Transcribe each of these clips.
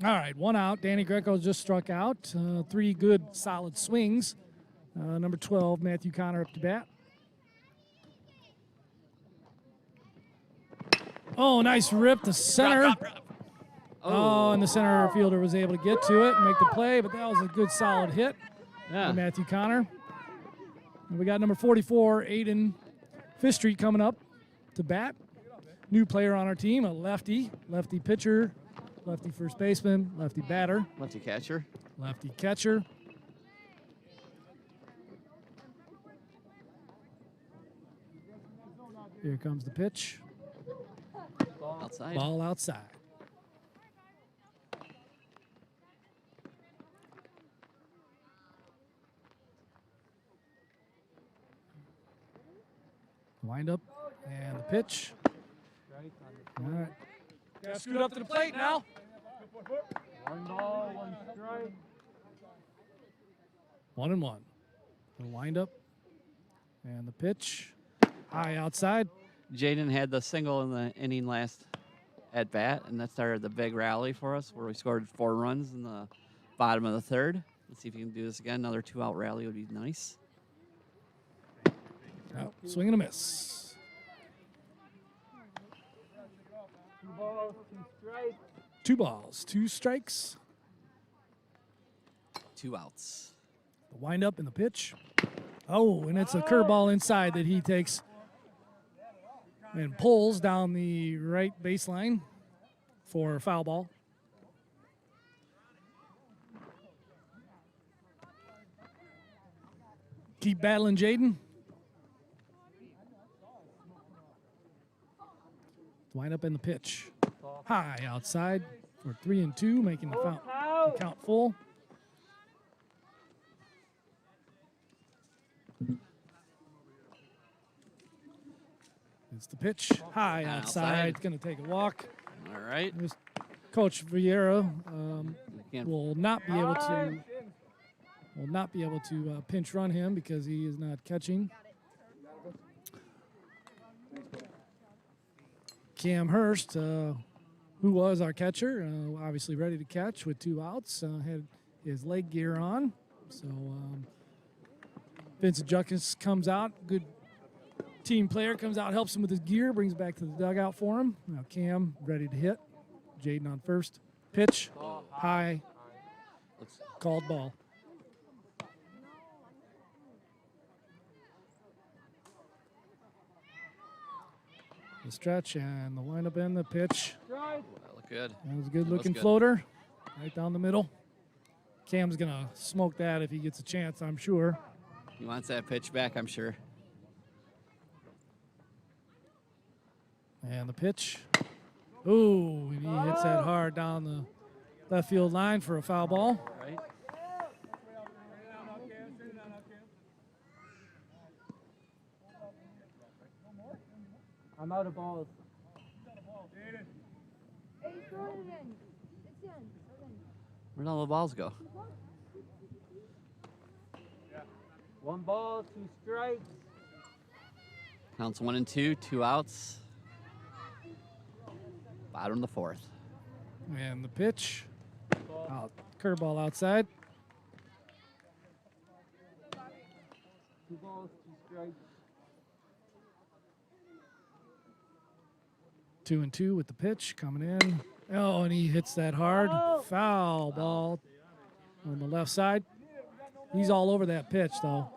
All right, one out. Danny Greco just struck out. 3 good, solid swings. Number 12, Matthew Connor up to bat. Oh, nice rip to center. Drop. Oh, and the center fielder was able to get to it and make the play, but that was a good, solid hit by Matthew Connor. And we got number 44, Aiden Fistreet, coming up to bat. New player on our team, a lefty pitcher, lefty first baseman, lefty batter. Lefty catcher. Lefty catcher. Here comes the pitch. Outside. Ball outside. Wind up and the pitch. All right. Gotta scoot up to the plate now. 1 ball, 1 strike. 1-1. The wind up and the pitch. High outside. Jaden had the single in the inning last at bat, and that started the big rally for us where we scored 4 runs in the bottom of the 3rd. Let's see if we can do this again. Another 2-out rally would be nice. Oh, swing and a miss. 2 balls, 2 strikes. 2 balls, 2 strikes. 2 outs. The wind up and the pitch. Oh, and it's a curveball inside that he takes and pulls down the right baseline for a foul ball. Keep battling, Jaden. Wind up in the pitch. High outside for 3-2, making the count full. It's the pitch. High outside. It's going to take a walk. All right. Coach Vieira will not be able to pinch run him because he is not catching. Cam Hurst, who was our catcher, obviously ready to catch with 2 outs, had his leg gear on. So Vincent Juckus comes out, good team player, comes out, helps him with his gear, brings it back to the dugout for him. Now Cam ready to hit. Jaden on first. Pitch, high, called ball. The stretch and the windup and the pitch. That looked good. That was a good-looking floater right down the middle. Cam's going to smoke that if he gets a chance, I'm sure. He wants that pitch back, I'm sure. And the pitch. Ooh, and he hits that hard down the left field line for a foul ball. Right. I'm out of balls. Where'd all the balls go? 1 ball, 2 strikes. Counts 1 and 2, 2 outs. Bottom of the 4th. And the pitch. Curveball outside. 2 balls, 2 strikes. 2-2 with the pitch coming in. Oh, and he hits that hard. Foul ball on the left side. He's all over that pitch, though.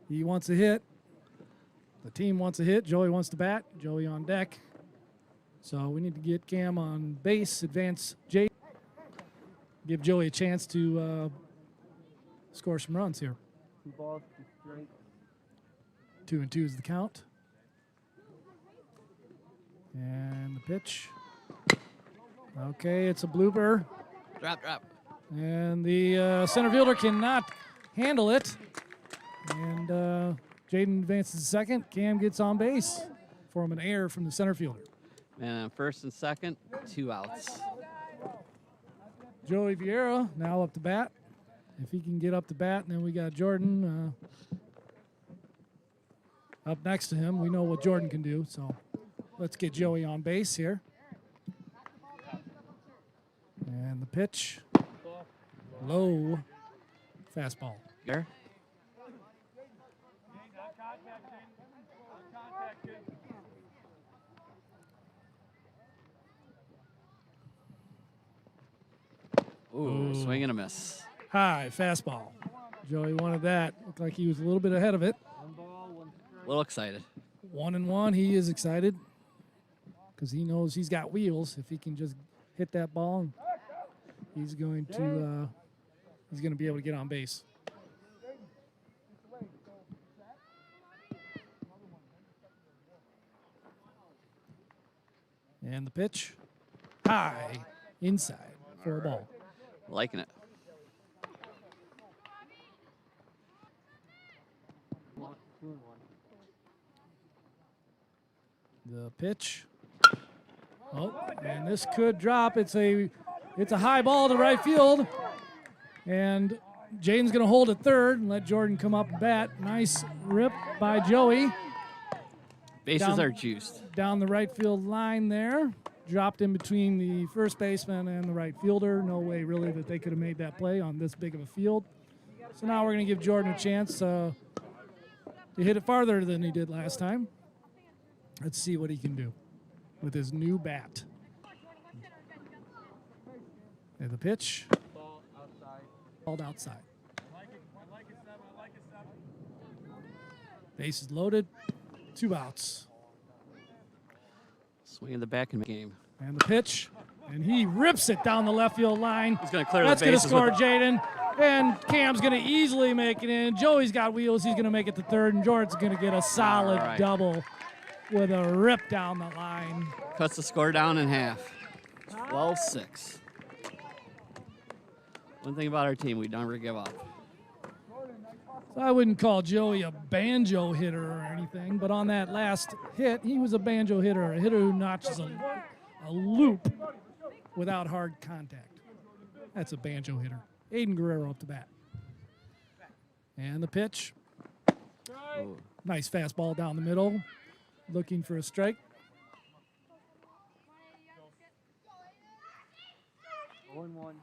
He wants a hit. The team wants a hit. Joey wants to bat. Joey on deck. So we need to get Cam on base, advance Jay. Give Joey a chance to score some runs here. 2 balls, 2 strikes. 2-2 is the count. And the pitch. Okay, it's a blooper. Drop. And the center fielder cannot handle it. And Jaden advances to second. Cam gets on base for him, an error from the center fielder. And first and second, 2 outs. Joey Vieira now up to bat. If he can get up to bat, and then we got Jordan up next to him. We know what Jordan can do. So Let's get Joey on base here. And the pitch. Low fastball. Here. Ooh, swing and a miss. High fastball. Joey wanted that. Looked like he was a little bit ahead of it. One ball, one strike. A little excited. 1-1. He is excited because he knows he's got wheels. If he can just hit that ball, he's going to be able to get on base. And the pitch, high, inside for a ball. Liking it. One, 2-1. The pitch. Oh, and this could drop. It's a high ball to right field. And Jaden's going to hold at third and let Jordan come up and bat. Nice rip by Joey. Bases are juiced. Down the right field line there. Dropped in between the first baseman and the right fielder. No way, really, that they could have made that play on this big of a field. So now we're going to give Jordan a chance to hit it farther than he did last time. Let's see what he can do with his new bat. And the pitch. Ball outside. Called outside. Base is loaded. 2 outs. Swing in the back in the game. And the pitch. And he rips it down the left field line. He's going to clear That's the going to bases. score Jaden. And Cam's going to easily make it in. Joey's got wheels. He's going to make it to third. And Jordan's going to get a solid All right. double with a rip down the line. Cuts the score down in half. 12-6. One thing about our team, we never give up. So I wouldn't call Joey a banjo hitter or anything, but on that last hit, he was a banjo hitter, a hitter who notches a loop without hard contact. That's a banjo hitter. Aiden Guerrero up to bat. And the pitch. Ooh. Nice fastball down the middle. Looking for a strike. 0-1.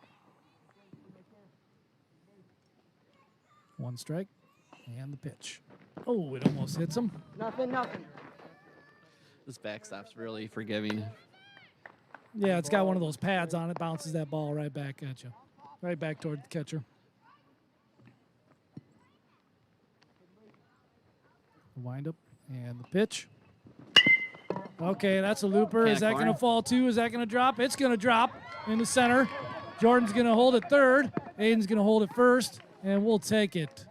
1 strike. And the pitch. Oh, it almost hits him. Nothing. This backstop's really forgiving. Yeah, it's got one of those pads on it. Bounces that ball right back at you. Right back toward the catcher. Wind up. And the pitch. Okay, that's a looper. Is that going to fall too? Is that going to drop? It's going to drop in the center. Jordan's going to hold it third. Aiden's going to hold it first. And we'll take it.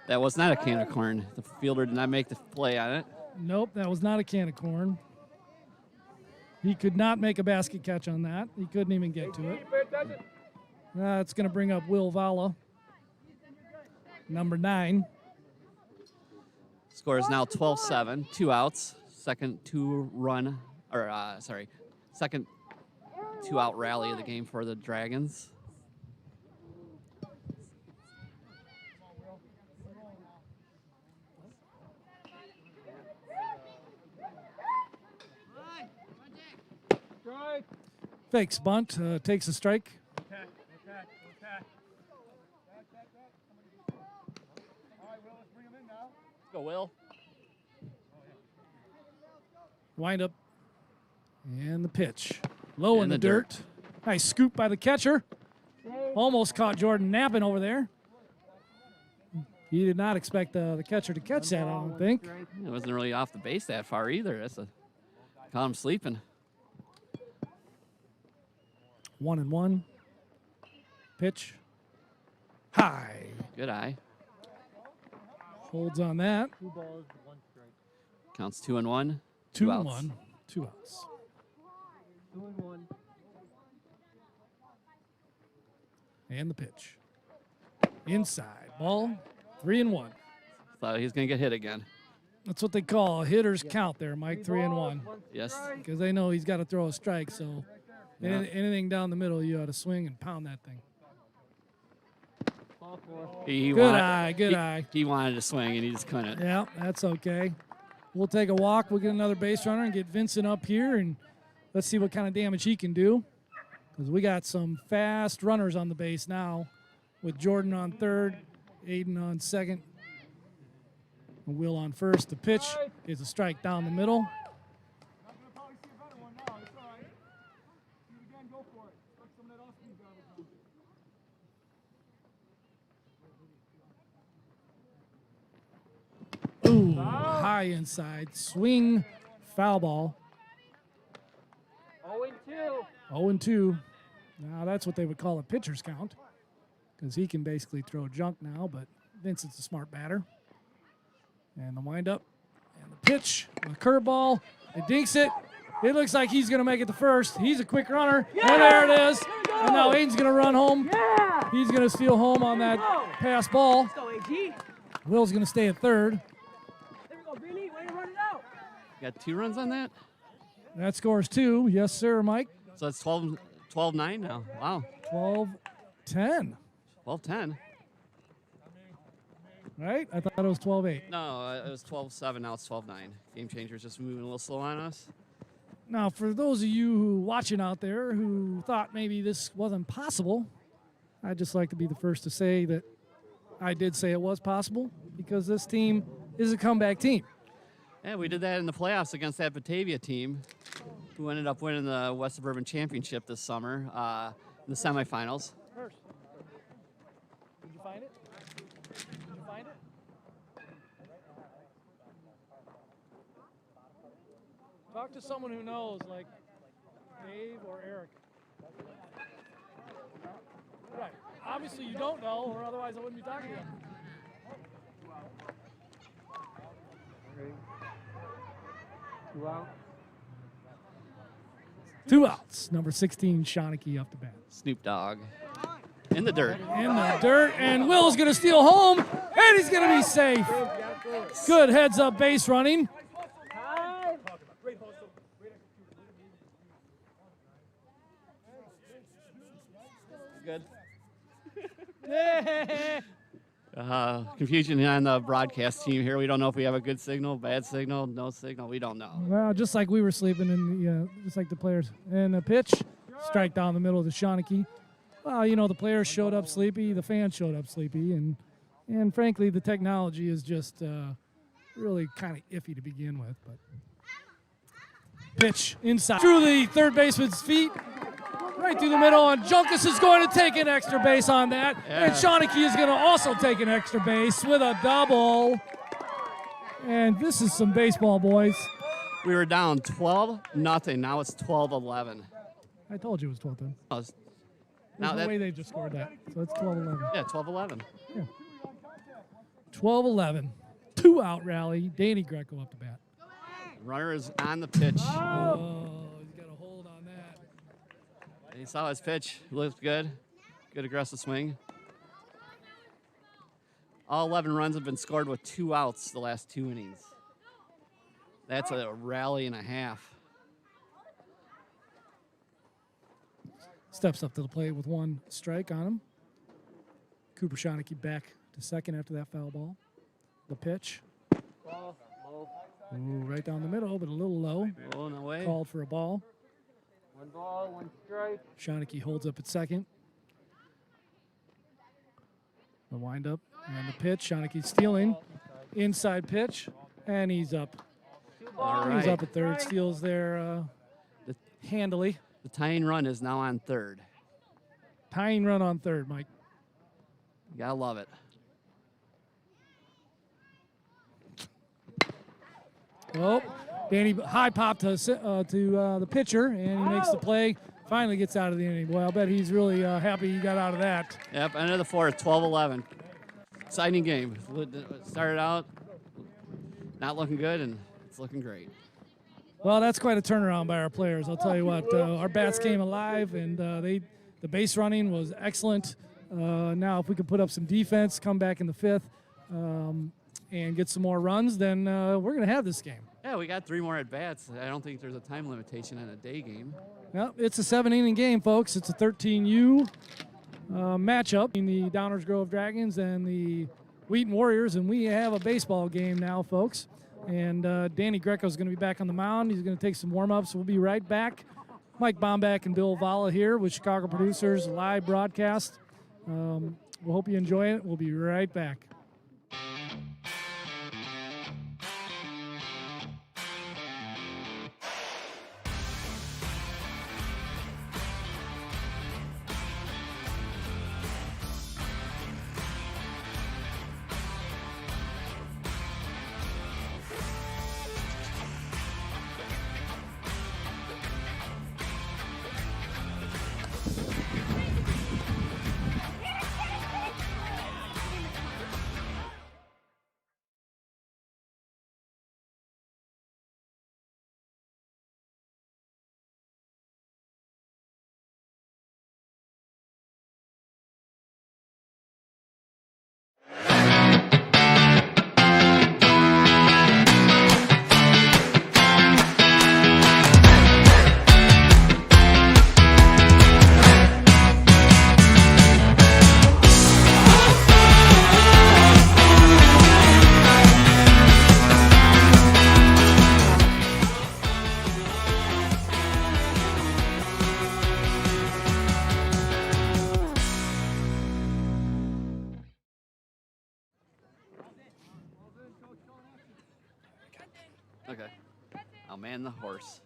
That was not a can of corn. The fielder did not make the play on it. Nope, that was not a can of corn. He could not make a basket catch on that. He couldn't even get to it. It's going to bring up Will Vala, number 9. Score is now 12-7. 2 outs. Second 2-out rally of the game for the Dragons. Fakes bunt, takes a strike. Go, Will. Wind up. And the pitch. Low in the dirt. Nice scoop by the catcher. Almost caught Jordan napping over there. He did not expect the catcher to catch that, I don't think. It wasn't really off the base that far either. Caught him sleeping. 1-1. Pitch. High. Good eye. Holds on that. 2 balls, 1 strike. Counts 2-1. 2 outs. 1. 2 outs. 2-1. And the pitch. Inside. Ball. 3-1. Thought he was going to get hit again. That's what they call a hitter's count there, Mike. 3-1. Yes. Because they know he's got to throw a strike, so Yeah. anything down the middle, you ought to swing and pound that thing. Ball 4. He Good wanted- eye, good eye. He wanted to swing and he just couldn't. Yeah, that's okay. We'll take a walk. We'll get another base runner and get Vincent up here, and let's see what kind of damage he can do. Because we got some fast runners on the base now with Jordan on third, Aiden on second, and Will on first. The pitch is a strike down the middle. Ooh, high inside, swing, foul ball. 0-2. 0-2. Now that's what they would call a pitcher's count, because he can basically throw junk now, but Vincent's a smart batter. And the windup, and the pitch, and the curveball, it dinks it. It looks like he's going to make it to first. He's a quick runner, and there it is. And now Aiden's going to run home. He's going to steal home on that pass ball. Will's going to stay at third. Got 2 runs on that? That scores 2. Yes, sir, Mike. So it's 12-9 now. Wow. 12-10. 12-10. Right? I thought it was 12-8. No, it was 12-7. Now it's 12-9. Game changer just moving a little slow on us. Now, for those of you who watching out there who thought maybe this wasn't possible, I'd just like to be the first to say that I did say it was possible, because this team is a comeback team. Yeah, we did that in the playoffs against that Batavia team, who ended up winning the West Suburban Championship this summer in the semifinals. First. Did you find it? Did you find it? Talk to someone who knows, like Dave or Eric. Right. Obviously you don't know, or otherwise I wouldn't be talking to you. Okay. 2 out. 2 outs. Number 16, Shawnee up the bat. Snoop Dogg in the dirt. In the dirt, and Will's going to steal home, and he's going to be safe. Good heads-up base running. Good. Confusion on the broadcast team here. We don't know if we have a good signal, bad signal, no signal. We don't know. Well, just like we were sleeping in the, just like the players. And a pitch, strike down the middle of the Shawnee. Well, you know, the players showed up sleepy, the fans showed up sleepy, and frankly, the technology is just really kind of iffy to begin with. But pitch inside through the third baseman's feet. Right through the middle, and Junkus is going to take an extra base on that. Yeah. And Shawnee is going to also take an extra base with a double. And this is some baseball, boys. We were down 12-0. Now it's 12-11. I told you it was 12-10. There's There's no way they just scored that. So it's 12-11. Yeah, 12-11. 12-11. 2-out rally. Danny Greco up the bat. Runner is on the pitch. Oh, he's got a hold on that. He saw his pitch. Looked good. Good aggressive swing. All 11 runs have been scored with 2 outs the last 2 innings. That's a rally and a half. Steps up to the plate with 1 strike on him. Cooper Shawnee back to second after that foul ball. The pitch. Ball, low. Ooh, right down the middle, but a little low. Rolling away. Called for a ball. 1 ball, 1 strike. Shawnee holds up at second. The windup and the pitch. Shawnee stealing. Inside pitch. And he's up. All He's right. up at third. Steals there handily. The tying run is now on third. Tying run on third, Mike. You gotta love it. Oh, Danny high pop to the pitcher, and he makes the play. Finally gets out of the inning. Well, I bet he's really happy he got out of that. Yep, end of the fourth, 12-11. Exciting game. It started out not looking good, and it's looking great. Well, that's quite a turnaround by our players. I'll tell you what, our bats came alive, and the base running was excellent. Now, if we could put up some defense, come back in the fifth, and get some more runs, then we're going to have this game. Yeah, we got 3 more at-bats. I don't think there's a time limitation on a day game. Well, it's a 7-inning game, folks. It's a 13U matchup between the Downers Grove Dragons and the Wheaton Warriors, and we have a baseball game now, folks. And Danny Greco's going to be back on the mound. He's going to take some warm-ups. We'll be right back. Mike Bomback and Bill Valla here with Chicago Producers live broadcast. We hope you enjoy it. We'll be right back. Okay. I'll man the horse.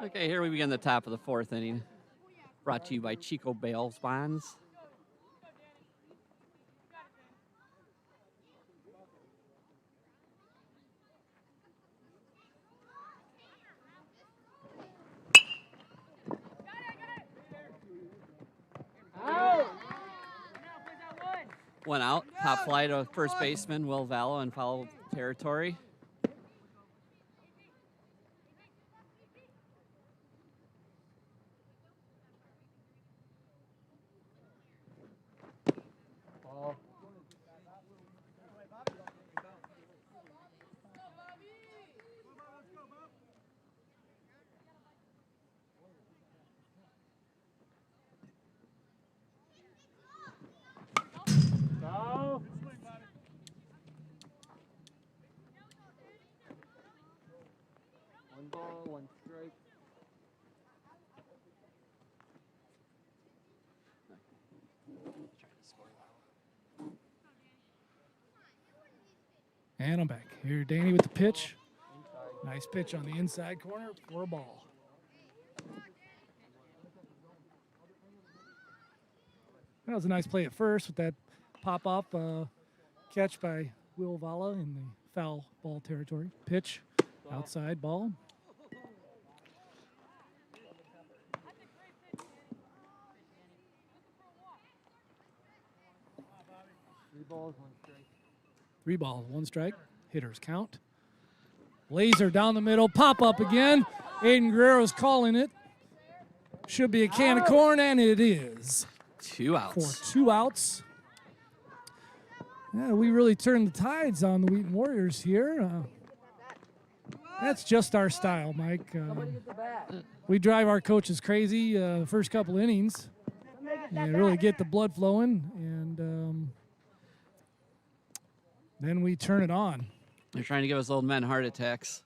Okay, here we begin the top of the 4th inning. Brought to you by Chico Bales Bonds. One out. Pop fly to first baseman Will Vallow in foul territory. Ball. Go. One ball, one strike. And I'm back. Here, Danny with the pitch. Nice pitch on the inside corner for a ball. That was a nice play at first with that pop-off catch by Will Valla in the foul ball territory. Pitch, outside ball. 3 balls, 1 strike. 3 balls, 1 strike. Hitters count. Laser down the middle, pop up again. Aiden Guerrero's calling it. Should be a can of corn, and it is. 2 outs. For 2 outs. Yeah, we really turned the tides on the Wheaton Warriors here. That's just our style, Mike. We drive our coaches crazy the first couple innings and really get the blood flowing, and then we turn it on. They're trying to give us old men heart attacks.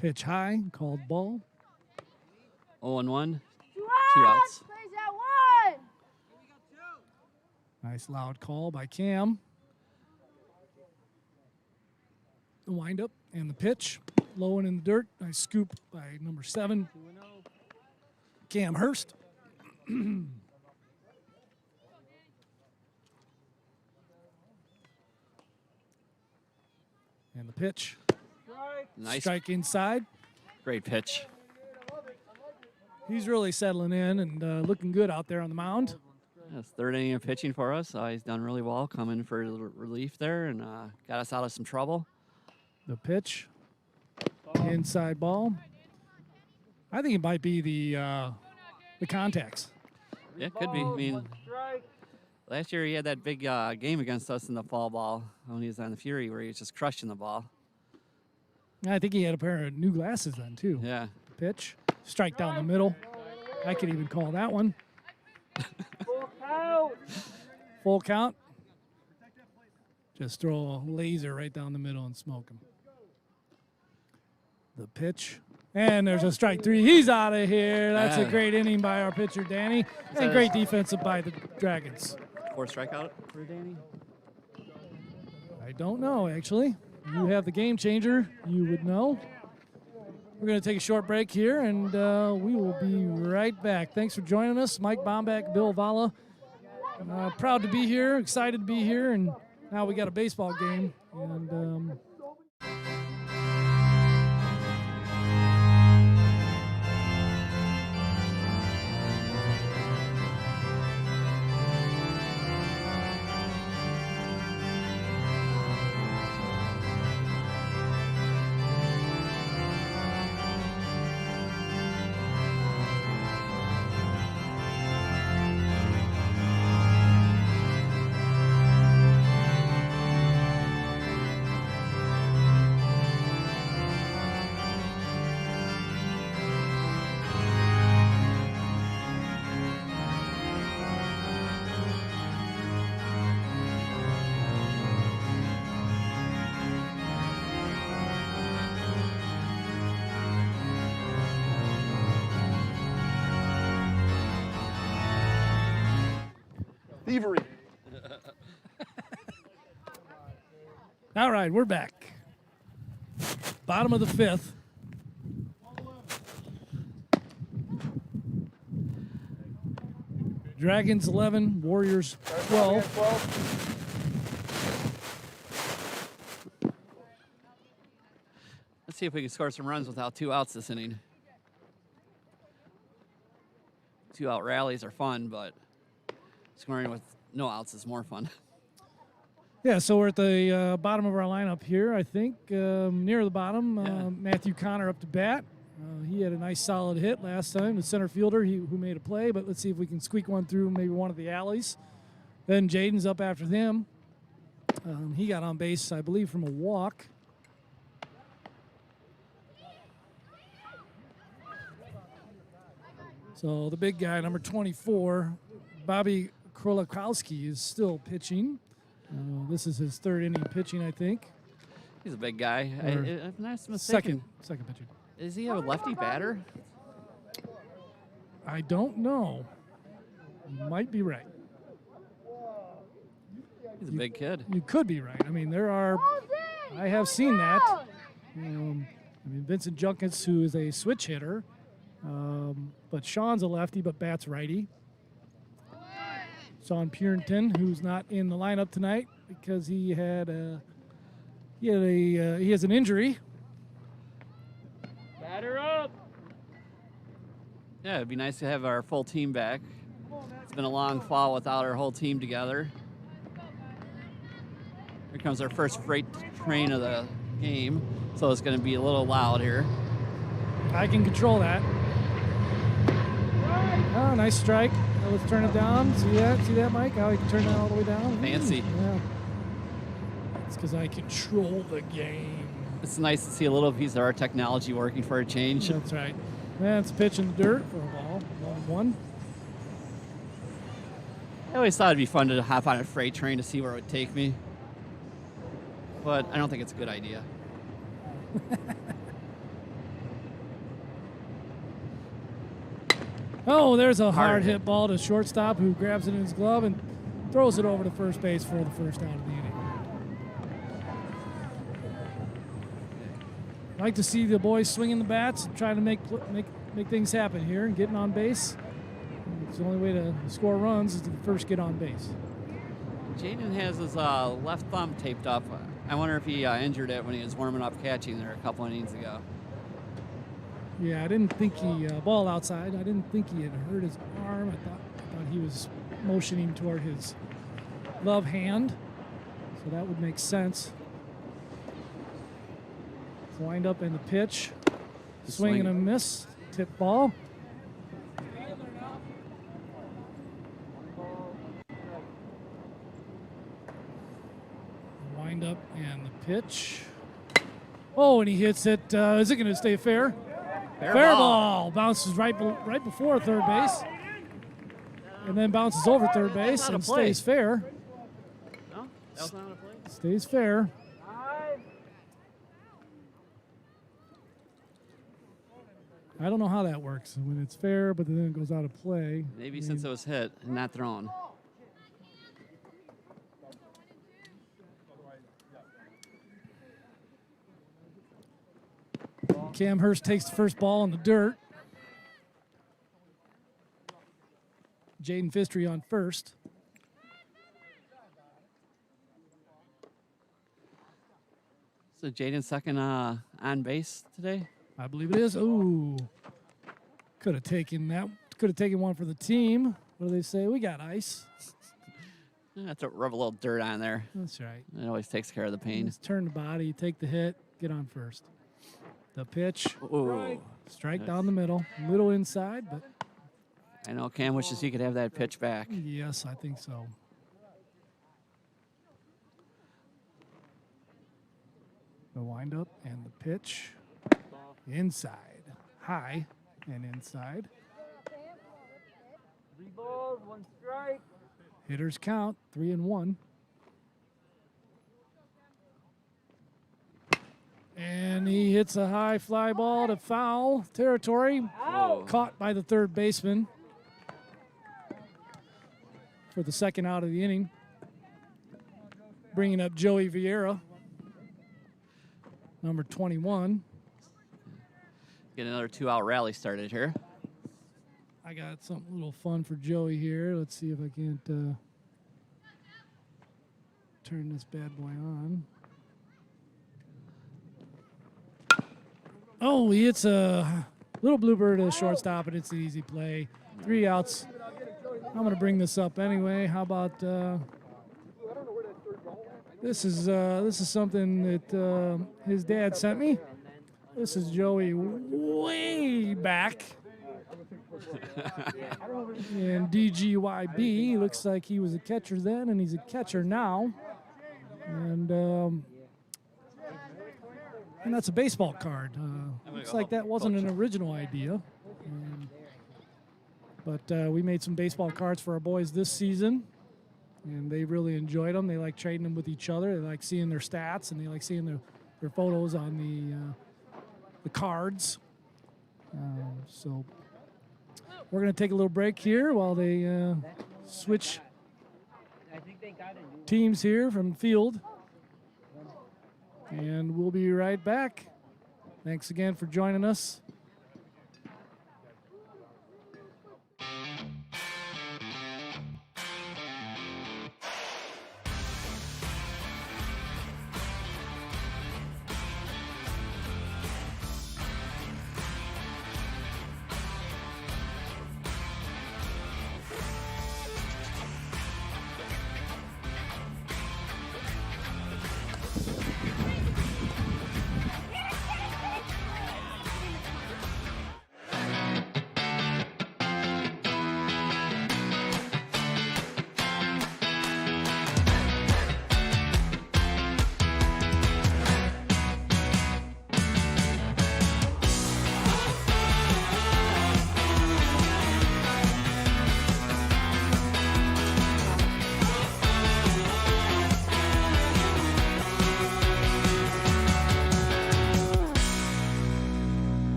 Pitch high, called ball. 0-1, 2 outs. Nice loud call by Cam. The windup and the pitch. Low and in the dirt. Nice scoop by number 7, Cam Hurst. And the pitch. Nice. Strike inside. Great pitch. He's really settling in and looking good out there on the mound. Yes, 3rd inning of pitching for us. He's done really well coming for relief there and got us out of some trouble. The pitch. Inside ball. I think it might be the contacts. Yeah, it could be. I mean, Last year he had that big game against us in the fall ball when he was on the Fury where he was just crushing the ball. I think he had a pair of new glasses then, too. Yeah. Pitch. Strike down the middle. I could even call that one. Full count. Full count. Just throw a laser right down the middle and smoke him. The pitch. And there's a strike three. He's out of here. That's a great inning by our pitcher, Danny. And great defensive by the Dragons. 4th strikeout for Danny? I don't know, actually. You have the game changer. You would know. We're going to take a short break here, and we will be right back. Thanks for joining us. Mike Bomback, Bill Vala. Proud to be here, excited to be here, and now we got a baseball game. And Thievery. all right, we're back. Bottom of the 5th. Dragons 11, Warriors 12. Let's see if we can score some runs without 2 outs this inning. 2-out rallies are fun, but scoring with no outs is more fun. Yeah, so we're at the bottom of our lineup here, I think. Near the bottom, Matthew Connor up to bat. He had a nice solid hit last time. The center fielder who made a play, but let's see if we can squeak one through maybe one of the alleys. Then Jaden's up after him. He got on base, I believe, from a walk. So the big guy, number 24, Bobby Krolakowski, is still pitching. This is his 3rd inning pitching, I think. He's a big guy. If I'm not mistaken, Second pitching. Does he have a lefty batter? I don't know. You might be right. He's a big kid. You could be right. I mean, I have seen that. Vincent Junkins, who is a switch hitter, but Sean's a lefty, but bats righty. Sean Purinton, who's not in the lineup tonight because he has an injury. Batter up. Yeah, it'd be nice to have our full team back. It's been a long fall without our whole team together. Here comes our first freight train of the game, so it's going to be a little loud here. I can control that. Oh, nice strike. Now let's turn it down. See that? See that, Mike? How he can turn it all the way down? Fancy. Yeah. It's because I control the game. It's nice to see a little piece of our technology working for a change. That's right. That's pitch in the dirt for a ball. 1-1. I always thought it'd be fun to hop on a freight train to see where it would take me. But I don't think it's a good idea. Oh, there's a hard hit ball to shortstop who grabs it in his glove and throws it over to first base for the first out of the inning. Like to see the boys swinging the bats and trying to make things happen here and getting on base. It's the only way to score runs is to first get on base. Jaden has his left thumb taped up. I wonder if he injured it when he was warming up catching there a couple innings ago. Yeah, I didn't think he ball outside. I didn't think he had hurt his arm. I thought he was motioning toward his glove hand, so that would make sense. Wind up in the pitch, swing and a miss, tip ball. windup and the pitch. Oh, and he hits it. Is it going to stay fair? Fair ball. Bounces right before third base. And then bounces over third base and stays fair. No? That was not on a play? Stays fair. I don't know how that works when it's fair, but then it goes out of play. Maybe since it was hit and not thrown. Cam Hurst takes the first ball in the dirt. Jaden Fistry on first. So Jaden second on base today. I believe it is. Ooh. Could have taken that. Could have taken one for the team. What do they say? We got ice. Have to rub a little dirt on there. That's right. It always takes care of the pain. Just turn the body, take the hit, get on first. The pitch. Ooh. Strike down the middle. A little inside, but I know Cam wishes he could have that pitch back. yes, I think so. The windup and the pitch. Inside. High and inside. 3 balls, 1 strike. Hitters count 3-1. And he hits a high fly ball to foul territory. Whoa. Caught by the third baseman for the second out of the inning. Bringing up Joey Vieira, number 21. Get another 2-out rally started here. I got something a little fun for Joey here. Let's see if I can't turn this bad boy on. Oh, he hits a little bluebird to the shortstop, and it's an easy play. 3 outs. I'm going to bring this up anyway. How about this is something that his dad sent me. This is Joey way back. And DGYB looks like he was a catcher then, and he's a catcher now. And that's a baseball card. Looks like that wasn't an original idea. But we made some baseball cards for our boys this season, and they really enjoyed them. They like trading them with each other. They like seeing their stats, and they like seeing their photos on the cards. So we're going to take a little break here while they switch teams here from the field. And we'll be right back. Thanks again for joining us.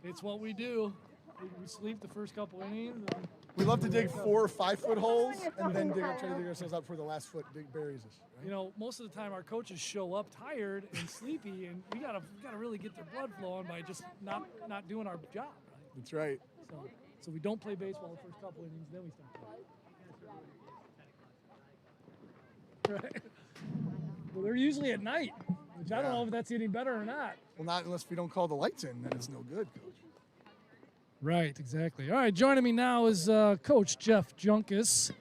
It's what we do. We sleep the first couple innings. We love to dig 4 or 5 foot holes and then try to dig ourselves up before the last foot buries us. Right? You know, most of the time our coaches show up tired and sleepy, and we gotta really get their blood flowing by just not doing our job. Right? That's right. So we don't play baseball the first couple innings, then we start playing. Right. Well, they're usually at night, which I don't know if that's any better or not. Well, not unless we don't call the lights in, then it's no good, Coach. Right, exactly. All right, joining me now is Coach Jeff Junkus,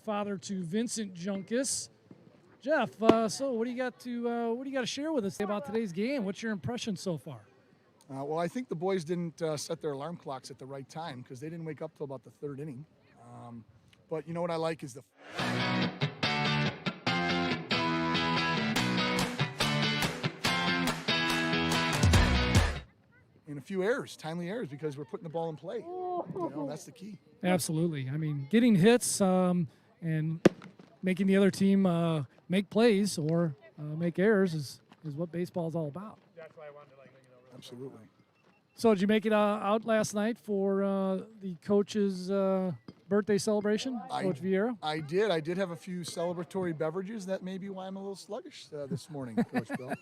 father to Vincent Junkus. Jeff, so what do you got to share with us about today's game? What's your impression so far? Well, I think the boys didn't set their alarm clocks at the right time because they didn't wake up till about the 3rd inning. But you know what I like is and a few errors, timely errors, because we're putting the ball in play. You know, that's the key. Absolutely. I mean, getting hits and making the other team make plays or make errors is what baseball is all about. That's why I wanted to let you know. Absolutely. So did you make it out last night for the coach's birthday celebration, Coach Vieira? I did. I did have a few celebratory beverages. That may be why I'm a little sluggish this morning, Coach Bill.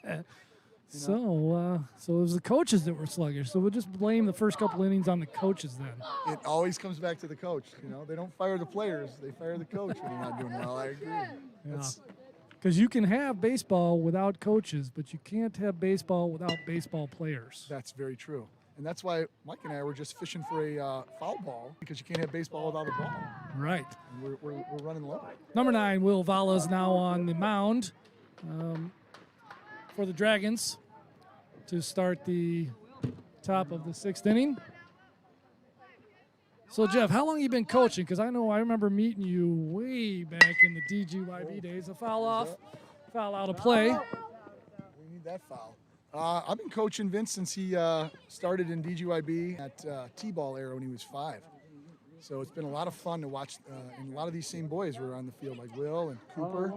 So it was the coaches that were sluggish. So we'll just blame the first couple innings on the coaches then. It always comes back to the coach. You know, they don't fire the players; they fire the coach when they're not doing well. I agree. Because you can have baseball without coaches, but you can't have baseball without baseball players. That's very true. And that's why Mike and I were just fishing for a foul ball, because you can't have baseball without a ball. Right. And we're running low. Number 9, Will Vala is now on the mound for the Dragons to start the top of the 6th inning. So, Jeff, how long have you been coaching? Because I remember meeting you way back in the DGYB days. A foul out of play. We need that foul. I've been coaching Vince since he started in DGYB at T-ball era when he was 5. So it's been a lot of fun to watch, and a lot of these same boys were on the field, like Will and Cooper.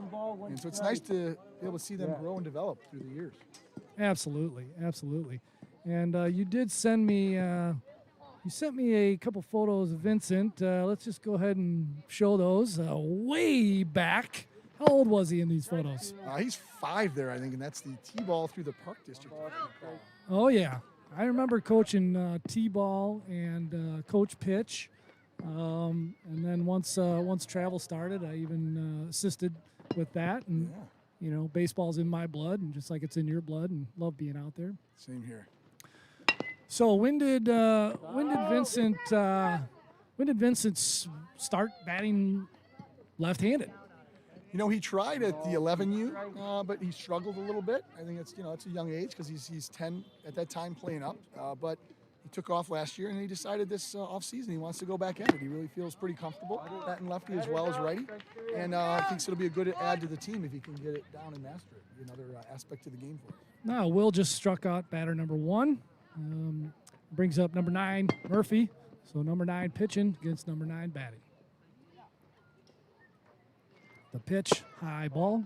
And so it's nice to be able to see them grow and develop through the years. Absolutely, absolutely. And you did send me, you sent me a couple photos of Vincent. Let's just go ahead and show those way back. How old was he in these photos? He's 5 there, I think, and that's the T-ball through the Park District. Oh, yeah. I remember coaching T-ball and coach pitch. And then once travel started, I even assisted with that. And, you know, baseball's in my blood, and just like it's in your blood, and love being out there. Same here. So when did Vincent start batting left-handed? You know, he tried at the 11U, but he struggled a little bit. I think it's a young age because he's 10 at that time playing up. But he took off last year, and he decided this offseason he wants to go back at it. He really feels pretty comfortable batting lefty as well as righty, and thinks it'll be a good add to the team if he can get it down and master it. Another aspect to the game for him. Now, Will just struck out batter number 1. Brings up number 9, Murphy. So number 9 pitching against number 9 batting. The pitch, high ball.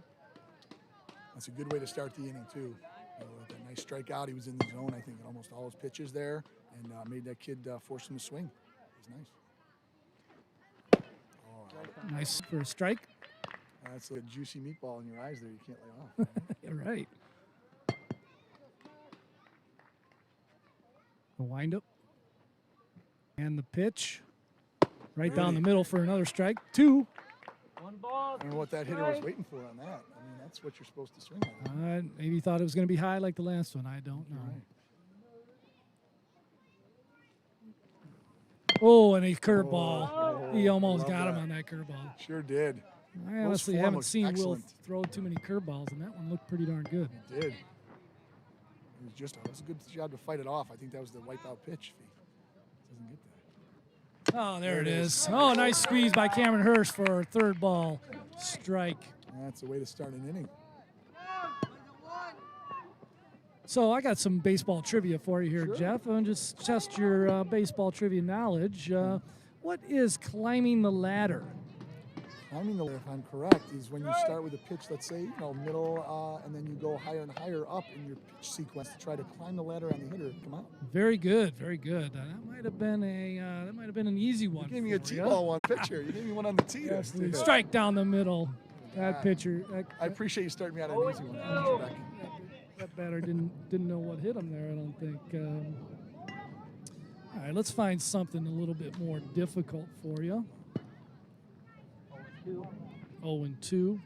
That's a good way to start the inning, too. With that nice strikeout, he was in the zone, I think, in almost all his pitches there, and made that kid force him to swing. It was nice. Oh, Nice for a strike. that's a juicy meatball in your eyes there. You can't lay off. You're right. The windup. And the pitch. Right down the middle for another strike. 2. One ball. I don't know what that hitter was waiting for on that. I mean, that's what you're supposed to swing at. Maybe he thought it was going to be high like the last one. I don't know. Right. Oh, and a curveball. He almost got him on that curveball. Sure did. I honestly haven't seen Will excellent. throw too many curveballs, and that one looked pretty darn good. He did. It was a good job to fight it off. I think that was the wipeout pitch. If he doesn't get that. Oh, there it is. Oh, nice squeeze by Cameron Hirsch for a 3rd ball strike. That's the way to start an inning. So I got some baseball trivia for you here, Sure. Jeff. And just test your baseball trivia knowledge. What is climbing the ladder? Climbing the ladder, if I'm correct, is when you start with a pitch, let's say, middle, and then you go higher and higher up in your pitch sequence to try to climb the ladder on the hitter. Come on. Very good, very good. That might have been an easy one. You gave me a for ya. T-ball one pitcher. You gave me one on the tee. Absolutely. Strike down the middle. That pitcher. I appreciate you starting me out on an easy one. That batter didn't know what hit him there, I don't think. All right, let's find something a little bit more difficult for you. 0-2.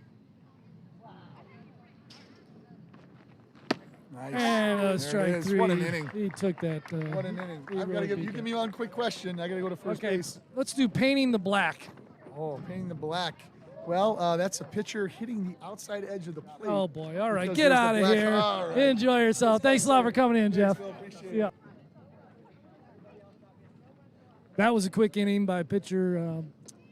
Nice. And There it strike is. 3. What an inning. He took that. What an inning. he I've got to really give beat you. that. Give me one quick question. I got to go to first base. Let's do painting the black. Oh, painting the black. Well, that's a pitcher hitting the outside edge of the plate. Oh boy! All right, Because get there's the out of black- here. all right. Enjoy yourself. Thanks a lot for coming in, Jeff. Phil. Appreciate it. Yeah. That was a quick inning by pitcher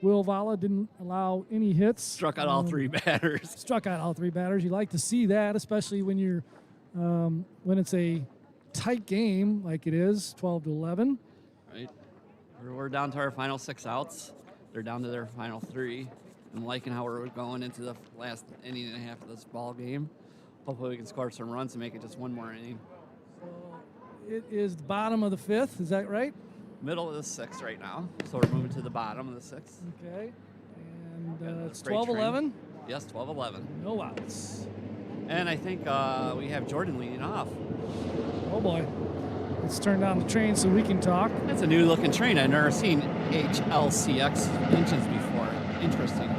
Will Vala. Didn't allow any hits. Struck out all 3 batters. Struck out all 3 batters. You like to see that, especially when you're when it's a tight game like it is, 12-11. Right. We're down to our final 6 outs. They're down to their final 3. I'm liking how we're going into the last inning and a half of this ball game. Hopefully we can score some runs and make it just one more inning. So it is the bottom of the 5th. Is that right? Middle of the 6th right now. So we're moving to the bottom of the 6th. Okay. And it's Freight 12-11. train. Yes, 12-11. No outs. And I think we have Jordan leading off. Oh boy. Let's turn down the train so we can talk. That's a new looking train. I've never seen HLCX engines before. Interesting.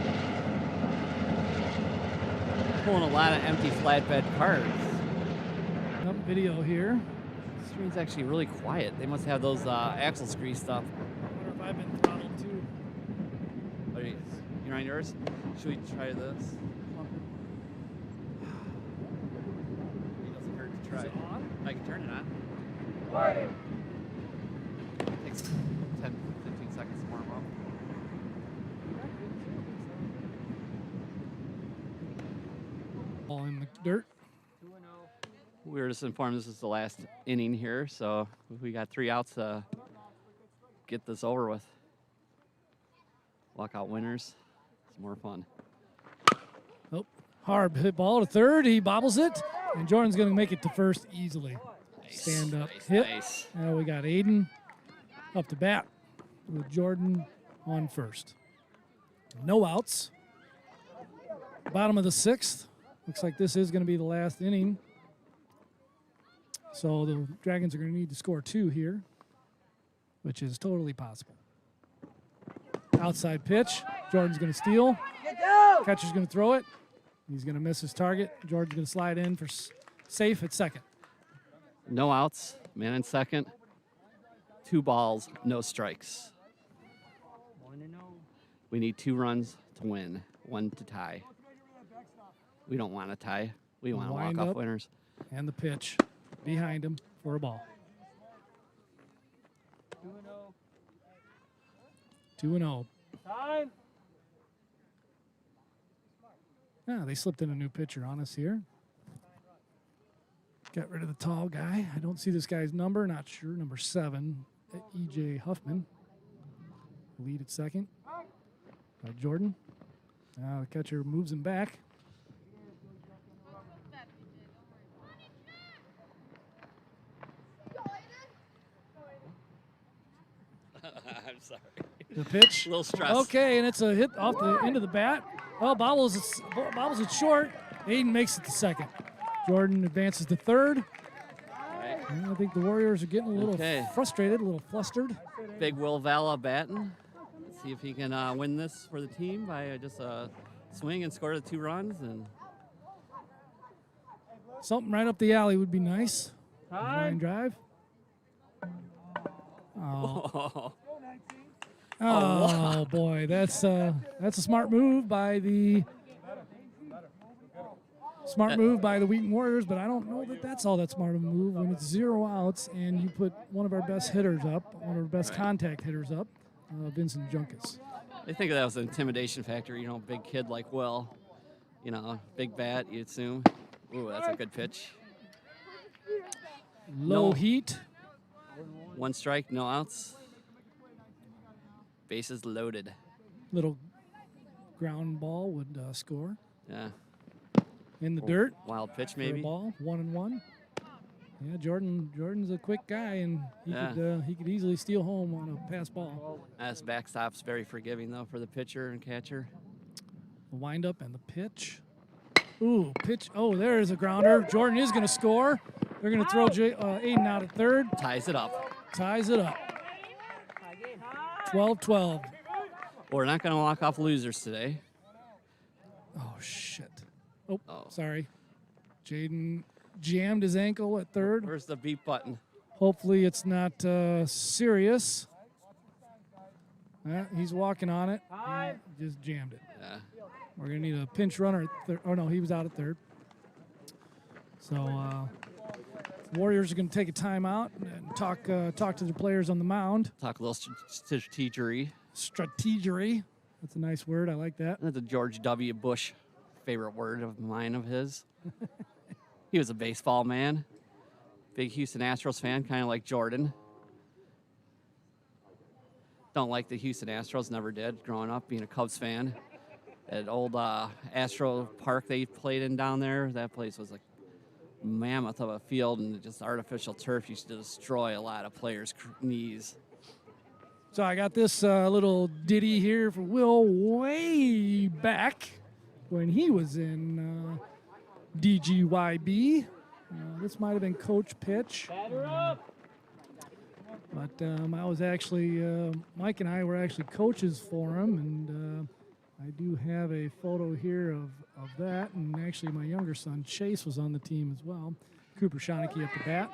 Pulling a lot of empty flatbed cars. Up video here. This train's actually really quiet. They must have those axles greased up. I wonder if I've been throttled too. You're on yours? Should we try this? It doesn't hurt to try. Is it on? I can turn it on. It takes 10, 15 seconds to warm up. All in the dirt. We were just informed this is the last inning here, so we got 3 outs to get this over with. Walk out winners. It's more fun. Oh, Harb hit ball to third. He bobbles it, and Jordan's going to make it to first easily. Nice, Stand up nice, hit. nice. Now we got Aiden up to bat with Jordan on first. No outs. Bottom of the 6th. Looks like this is going to be the last inning. So the Dragons are going to need to score 2 here, which is totally possible. Outside pitch. Jordan's going to steal. Catcher's going to throw it. He's going to miss his target. Jordan's going to slide in for safe at second. No outs. Man in second. 2 balls, no strikes. 1-0. We need 2 runs to win, 1 to tie. We don't want to tie. We want to Wind walk off up. winners. And the pitch behind him for a ball. 2-0. Time. Yeah, they slipped in a new pitcher on us here. Got rid of the tall guy. I don't see this guy's number. Not sure. Number 7, E.J. Huffman. Lead at second by Jordan. Now the catcher moves him back. I'm sorry. The pitch. A little stress. Okay, and it's a hit off the end of the bat. Oh, bobbles it short. Aiden makes it to second. Jordan advances to third. Right. And I think the Warriors are getting a little frustrated, a little flustered. Big Will Vala batting. Let's see if he can win this for the team by just a swing and score the 2 runs. And Something right up the alley would be nice. Line Time. drive. Oh, oh, oh boy, that's a smart move by the Wheaton Warriors, but I don't know that that's all that smart of a move when it's 0 outs and you put one of our best hitters up, one of our best contact hitters up, Vincent Junkus. I think that was an intimidation factor. You know, big kid like Will. You know, big bat, you'd assume. Ooh, that's a good pitch. Low No. heat. 1 strike, no outs. Bases loaded. Little ground ball would score Yeah. in the dirt. Wild pitch, For a maybe. ball, 1-1. Yeah, Jordan's a quick guy, and he could easily steal home on a pass ball. This backstop's very forgiving, though, for the pitcher and catcher. The windup and the pitch. Ooh, pitch. Oh, there's a grounder. Jordan is going to score. They're going to throw Aiden out at third. Ties it up. Ties it up. 12-12. We're not going to walk off losers today. Oh, shit. Oh, Oh. sorry. Jaden jammed his ankle at third. Where's the beep button? Hopefully it's not serious. He's walking on it. He just jammed it. Yeah. We're going to need a pinch runner at third. Oh, no, he was out at third. So Warriors are going to take a timeout and talk to the players on the mound. Talk a little strategery. Strategery. That's a nice word. I like that. That's a George W. Bush favorite word of mine of his. He was a baseball man. Big Houston Astros fan, kind of like Jordan. Don't like the Houston Astros, never did growing up, being a Cubs fan. That old Astro Park they played in down there, that place was like mammoth of a field and just artificial turf used to destroy a lot of players' knees. So I got this little ditty here for Will way back when he was in DGYB. This might have been Coach Pitch. But I was actually, Mike and I were actually coaches for him, and I do have a photo here of that. And actually, my younger son, Chase, was on the team as well. Cooper Schoneke at the bat.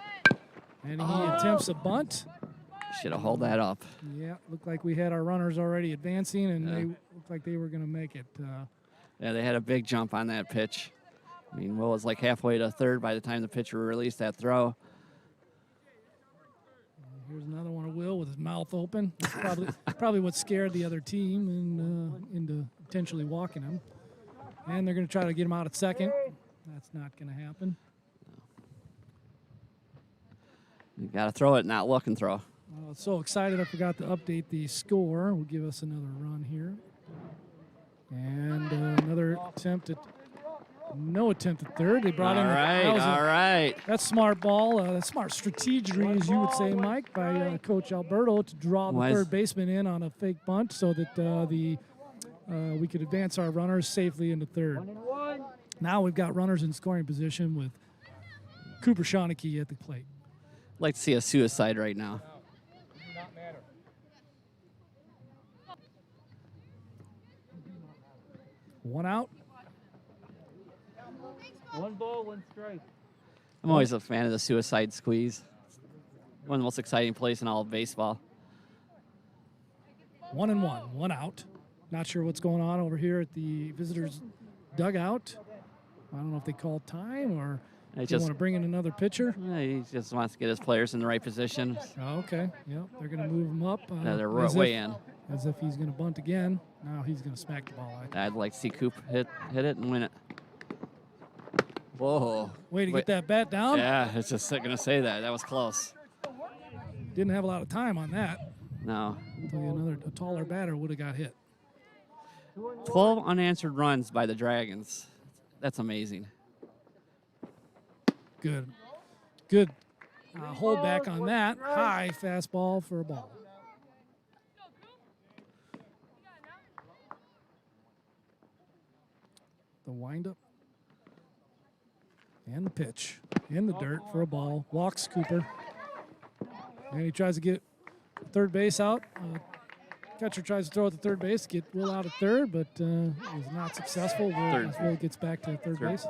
And he attempts a bunt. Should have held that up. Yeah, looked like we had our runners already advancing, and they looked like they were going to make it. Yeah, they had a big jump on that pitch. I mean, Will was like halfway to third by the time the pitcher released that throw. Here's another one of Will with his mouth open. That's probably what scared the other team and into potentially walking him. And they're going to try to get him out at second. That's not going to happen. You got to throw it, not look and throw. I was so excited I forgot to update the score. We'll give us another run here. And another attempt at no attempt at third. They brought in. All right. That's smart ball. That's smart strategery, as you would say, Mike, by Coach Alberto to draw the third baseman in on a fake bunt so that we could advance our runners safely into third. Now we've got runners in scoring position with Cooper Schoneke at the plate. I'd like to see a suicide right now. One out. 1 ball, 1 strike. I'm always a fan of the suicide squeeze. One of the most exciting plays in all of baseball. 1-1, 1 out. Not sure what's going on over here at the visitors' dugout. I don't know if they called time or they want to bring in another pitcher. He just wants to get his players in the right position. Oh, okay. Yep, they're going to move him up. They're way in. As if he's going to bunt again. Now he's going to smack the ball out. I'd like to see Coop hit it and win it. Whoa. Way to get that bat down. Yeah, it's just going to say that. That was close. Didn't have a lot of time on that. No. I'll tell you, a taller batter would have got hit. 12 unanswered runs by the Dragons. That's amazing. Good. Good hold back on that. High fastball for a ball. The windup. And the pitch. In the dirt for a ball. Walks Cooper. And he tries to get third base out. Catcher tries to throw at the third base, get Will out at third, but is not successful. Will gets back to third base.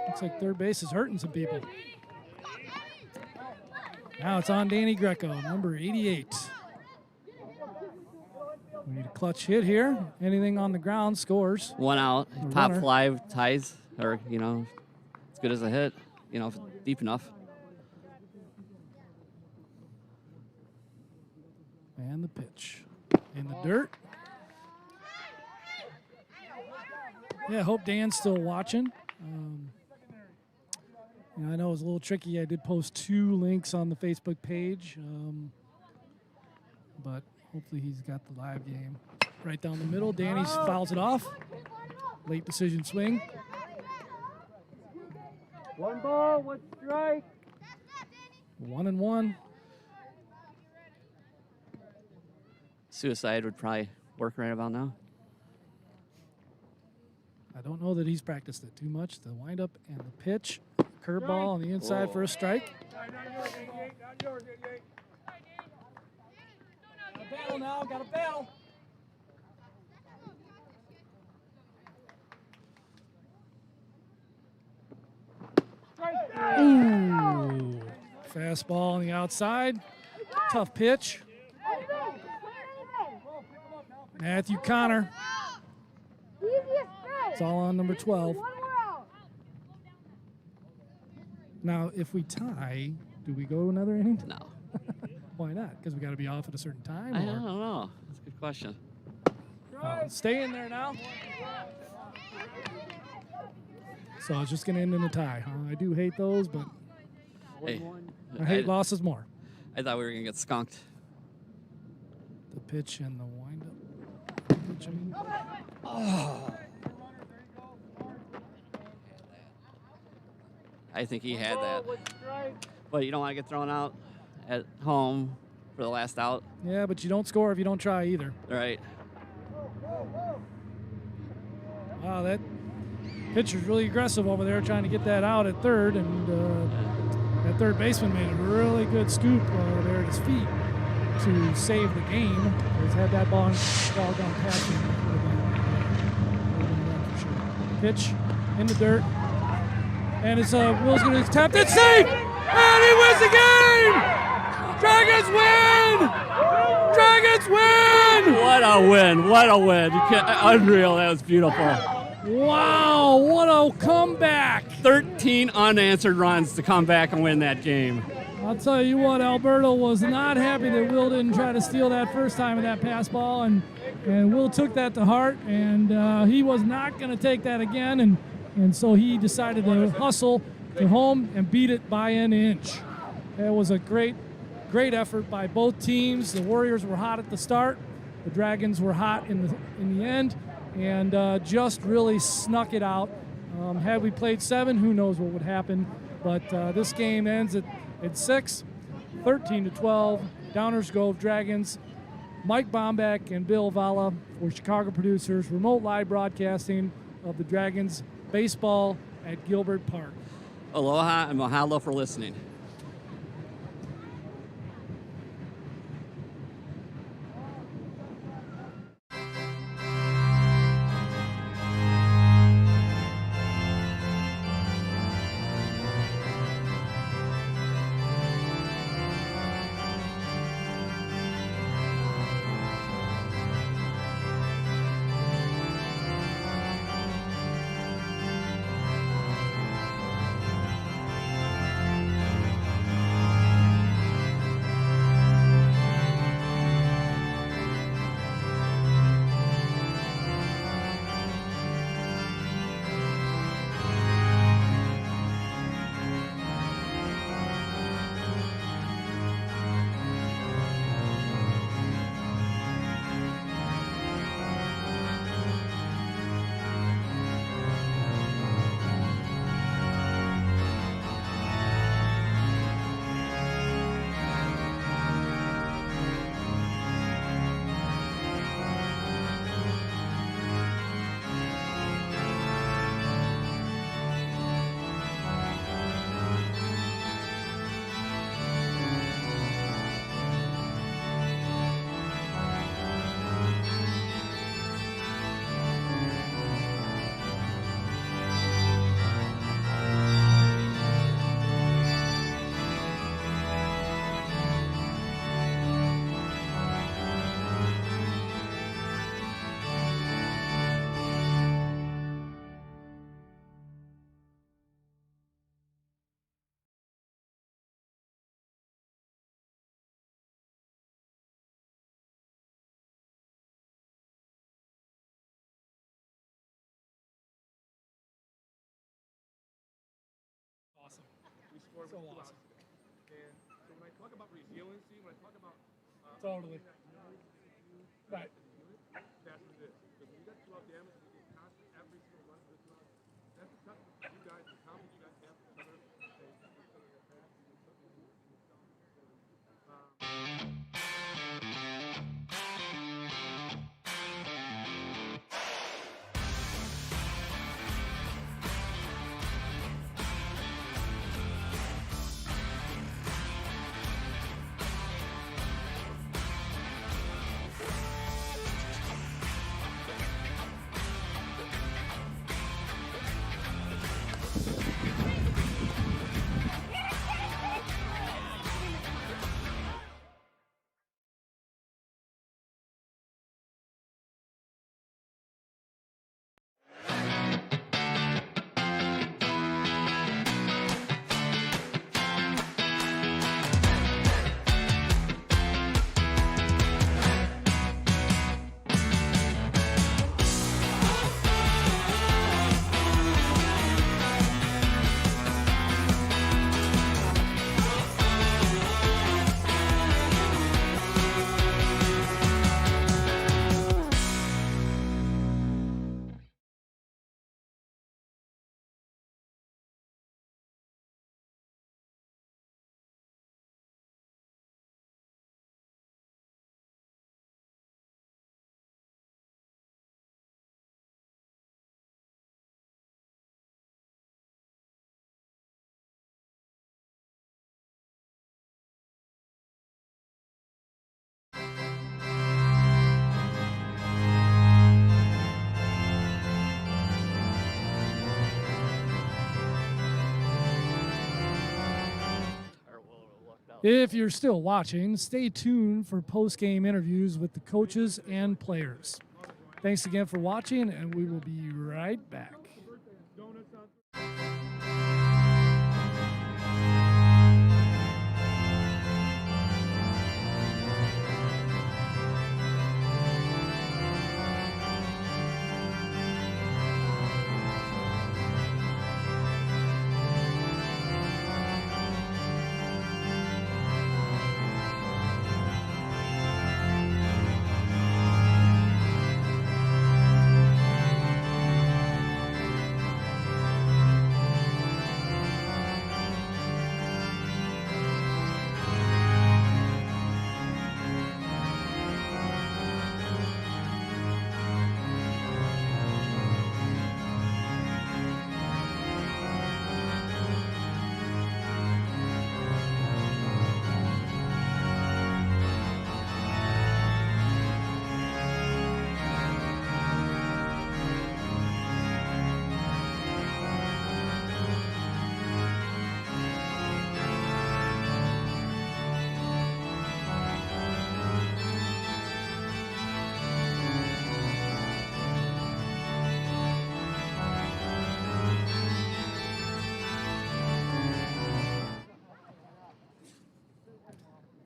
Looks like third base is hurting some people. Now it's on Danny Greco, number 88. We need a clutch hit here. Anything on the ground scores. 1 out. Top fly ties, or, as good as a hit, deep enough. And the pitch in the dirt. Yeah, I hope Dan's still watching. I know it was a little tricky. I did post 2 links on the Facebook page, but hopefully he's got the live game right down the middle. Danny fouls it off. Late decision swing. 1 ball, 1 strike. 1-1. Suicide would probably work right about now. I don't know that he's practiced it too much. The windup and the pitch. Curveball on the inside for a strike. Not yours, 88. Got a battle now, got a battle. Ooh. Fastball on the outside. Tough pitch. Matthew Connor. It's all on number 12. Now, if we tie, do we go another inning? No. Why not? Because we got to be off at a certain time? I or- don't know. That's a good question. Stay in there now. So it's just going to end in a tie, huh? I do hate those, but Hey, I hate losses more. I thought we were going to get skunked. The pitch and the windup. Pitch, I mean. I think he had that. One strike. But you don't want to get thrown out at home for the last out, Yeah, but you don't score if you don't try either. right? Wow, that pitcher's really aggressive over there trying to get that out at third, and that third baseman made a really good scoop there at his feet to save the game. He's had that ball gone past him. It would have been a run for sure. Pitch in the dirt, and it's Will's going to tap it, safe, and he wins the game! Dragons win! Dragons win! What a win! What a win! Unreal. That was beautiful. Wow, what a comeback! 13 unanswered runs to come back and win that game. I'll tell you what, Alberto was not happy that Will didn't try to steal that first time of that pass ball, and Will took that to heart, and he was not going to take that again, and so he decided to hustle to home and beat it by an inch. It was a great effort by both teams. The Warriors were hot at the start. The Dragons were hot in the end, and just really snuck it out. Had we played 7, who knows what would happen. But this game ends at 6, 13-12. Downers Grove Dragons. Mike Bombeck and Bill Valla for Chicago Producers. Remote live broadcasting of the Dragons baseball at Gilbert Park. Aloha and mahalo for listening. So awesome. And so when I talk about resiliency, when I talk about totally right. That's what it is. Because when you got 12 damage, you get constant every single run this run. That's the testament to you guys, the confidence you guys have for each other. If you're still watching, stay tuned for post-game interviews with the coaches and players. Thanks again for watching, and we will be right back.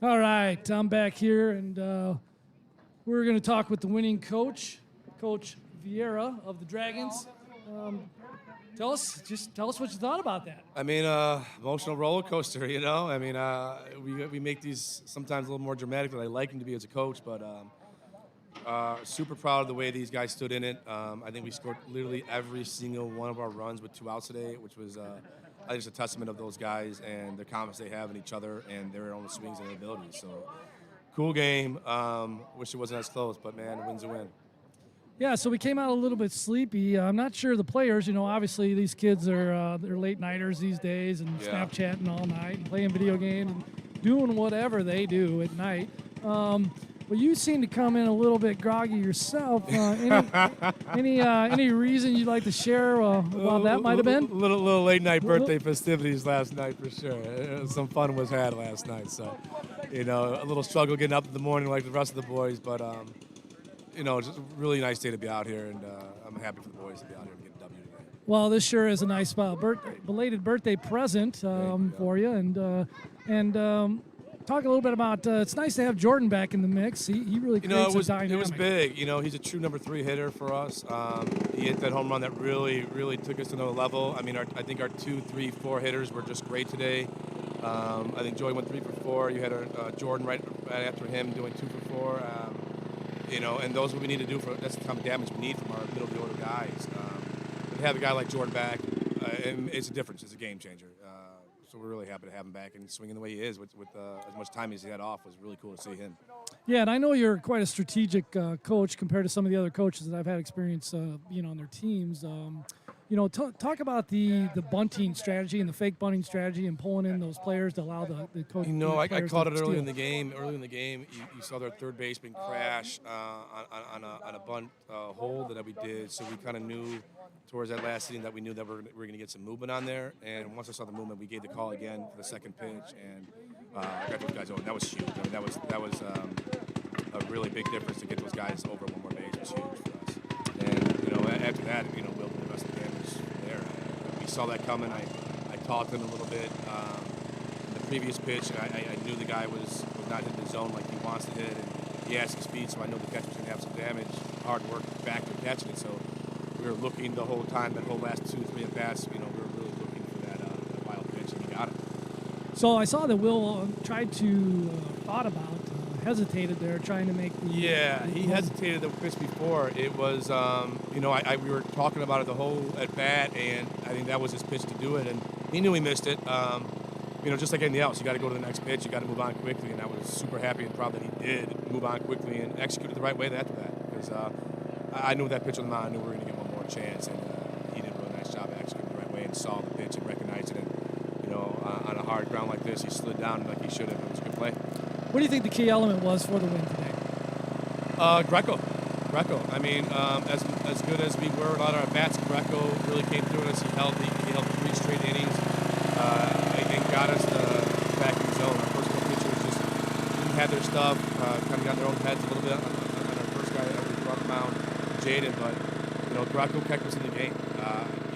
All right, I'm back here, and we're going to talk with the winning coach, Coach Vieira of the Dragons. Tell us what you thought about that. I mean, emotional roller coaster, you know. I mean, we make these sometimes a little more dramatic than I like them to be as a coach, but super proud of the way these guys stood in it. I think we scored literally every single one of our runs with 2 outs today, which was I think it's a testament of those guys and the confidence they have in each other and their own swings and their abilities. So, cool game. Wish it wasn't as close, but man, a win's a win. Yeah, so we came out a little bit sleepy. I'm not sure the players, obviously these kids are they're late nighters these days and Snapchatting all night and playing video games and doing whatever they do at night. Well, you seem to come in a little bit groggy yourself. Any reason you'd like to share about that might have been? Little late night birthday festivities last night for sure. Some fun was had last night. So, a little struggle getting up in the morning like the rest of the boys, but just a really nice day to be out here, and I'm happy for the boys to be out here and get a W today. Well, this sure is a nice belated birthday present for you, and. Talk a little bit about. It's nice to have Jordan back in the mix. He really creates a dynamic. It was big. He's a true number 3 hitter for us. He hit that home run that really took us to another level. I mean, I think our 2, 3, 4 hitters were just great today. I think Joey went 3 for 4. You had Jordan right after him doing 2 for 4. And those are what we need to do that's the kind of damage we need from our middle of the order guys. To have a guy like Jordan back, and it's a difference. It's a game changer. So we're really happy to have him back and swinging the way he is with as much time as he had off was really cool to see him. Yeah, and I know you're quite a strategic coach compared to some of the other coaches that I've had experience, on their teams. Talk about the bunting strategy and the fake bunting strategy and pulling in those players to allow the coach. I caught it early in the game. You saw their third baseman crash on a bunt hold that we did. So we kind of knew towards that last inning that we knew that we were going to get some movement on there. And once I saw the movement, we gave the call again for the second pitch, and I got those guys over. That was huge. I mean, that was a really big difference to get those guys over one more base. Was huge for us. And after that, Will did the rest of the damage there. We saw that coming. I talked to him a little bit in the previous pitch, and I knew the guy was not hitting the zone like he wants to hit, and he has some speed, so I know the catcher was going to have some damage. Hard work back to catching it, so we were looking the whole time, that whole last 2, 3 at bats. We were really looking for that wild pitch, and he got it. So I saw that Will tried to thought about. Hesitated there, trying to make the. Yeah, he hesitated the pitch before. It was, we were talking about it the whole at bat, and I think that was his pitch to do it, and he knew he missed it. Just like anything else, you got to go to the next pitch, you got to move on quickly, and I was super happy and proud that he did move on quickly and execute it the right way after that, because I knew that pitch on the mound, I knew we were going to get one more chance, and he did a really nice job of executing it the right way and saw the pitch and recognized it, and on a hard ground like this, he slid down like he should have. It was a good play. What do you think the key element was for the win today? Greco. I mean, as good as we were, a lot of our bats, Greco really came through us. He held 3 straight innings and got us back in the zone. Our first couple had their stuff, kind of got in their own heads a little bit on our first guy that we brought him out, Jaden. But Greco kept us in the game.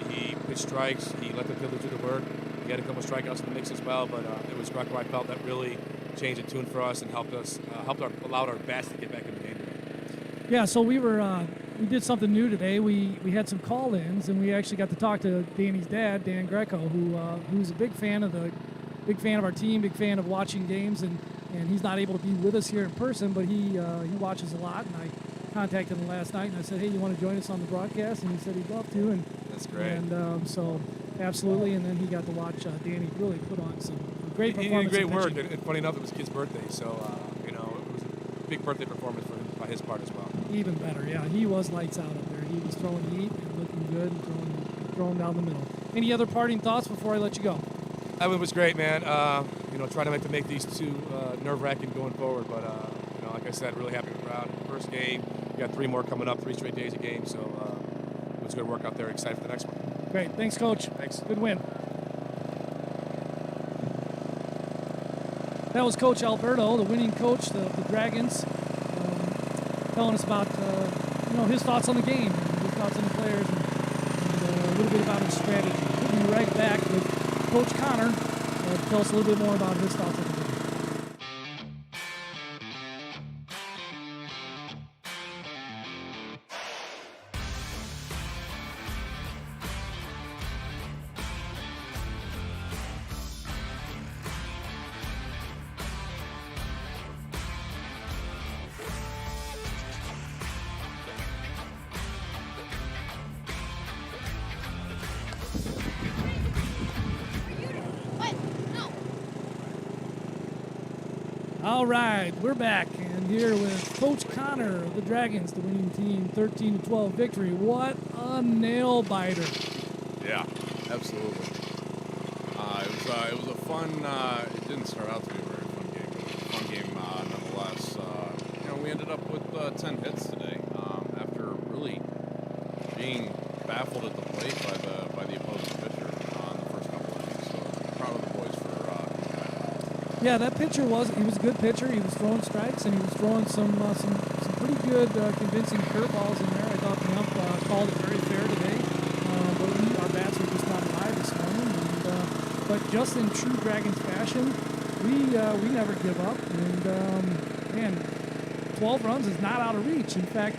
He pitched strikes. He let the fielder do the work. He had a couple strikeouts in the mix as well. But it was Greco, I felt, that really changed the tune for us and allowed our bats to get back in the game. Yeah, so we did something new today. We had some call-ins, and we actually got to talk to Danny's dad, Dan Greco, who's a big fan of our team, big fan of watching games, and he's not able to be with us here in person, but he watches a lot. And I contacted him last night, and I said, hey, you want to join us on the broadcast? And he said he'd love to. And that's great. And so absolutely, and then he got to watch Danny really put on some great performance. He did great work, and funny enough, it was his kid's birthday, so it was a big birthday performance for him by his part as well. Even better, yeah. He was lights out up there. He was throwing heat and looking good and throwing down the middle. Any other parting thoughts before I let you go? It was great, man. Trying to make these two nerve-wracking going forward, but like I said, really happy with the crowd. First game, we got 3 more coming up, 3 straight days of games, so it was good work out there. Excited for the next one. Great, thanks, Coach. Thanks. Good win. That was Coach Alberto, the winning coach, the Dragons, telling us about his thoughts on the game, and his thoughts on the players, and a little bit about his strategy. We'll be right back with Coach Connor. Tell us a little bit more about his thoughts on the game. All right, we're back, and here with Coach Connor of the Dragons, the winning team, 13-12 victory. What a nail biter! Yeah, absolutely. It was a fun. It didn't start out to be a very fun game, but it was a fun game nonetheless. We ended up with 10 hits today after really being baffled at the plate by the opposing pitcher in the first couple of innings. So proud of the boys for doing that. Yeah, that pitcher was a good pitcher. He was throwing strikes, and he was throwing some pretty good, convincing curveballs in there. I thought the ump called it very fair today, but our bats were just not live this morning. But just in true Dragons fashion, we never give up. And 12 runs is not out of reach. In fact,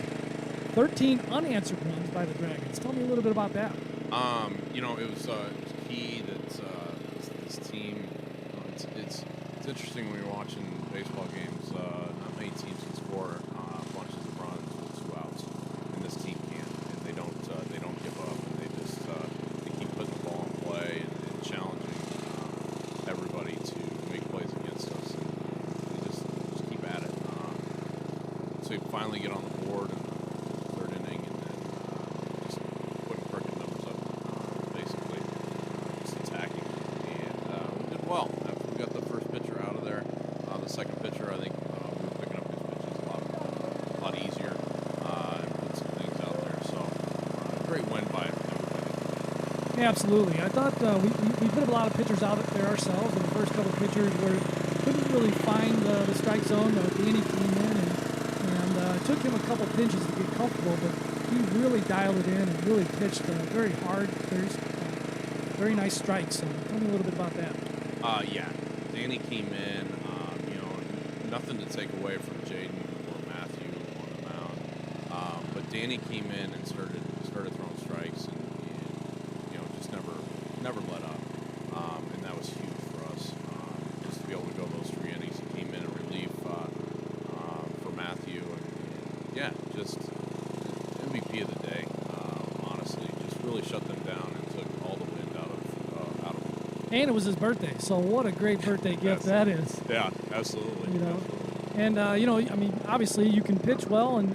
13 unanswered runs by the Dragons. Tell me a little bit about that. It was key that this team. It's interesting when you're watching baseball games. Not many teams can score bunches of runs with 2 outs, and this team can. And they don't give up, and they just they keep putting the ball in play and challenging everybody to make plays against us, and they just keep at it. So you finally get on the board in the 3rd inning, and then just putting crooked numbers up, basically just attacking, and we did well. We got the first pitcher out of there. The second pitcher, I think we were picking up his pitches a lot easier and put some things out there. So great win by everybody. Yeah, absolutely. I thought we put a lot of pitchers out there ourselves, and the first couple of pitchers couldn't really find the strike zone. Danny came in, and it took him a couple pinches to get comfortable, but he really dialed it in and really pitched very hard, very nice strikes. So tell me a little bit about that. Yeah, Danny came in, nothing to take away from Jaden or Matthew on the mound, but Danny came in and started throwing strikes and just never let up, and that was huge for us, just to be able to go those 3 innings. He came in relief for Matthew, and yeah, just MVP of the day, honestly, just really shut them down and took all the wind out of them. And it was his birthday, so what a great birthday gift that is. Yeah, absolutely. And obviously you can pitch well, and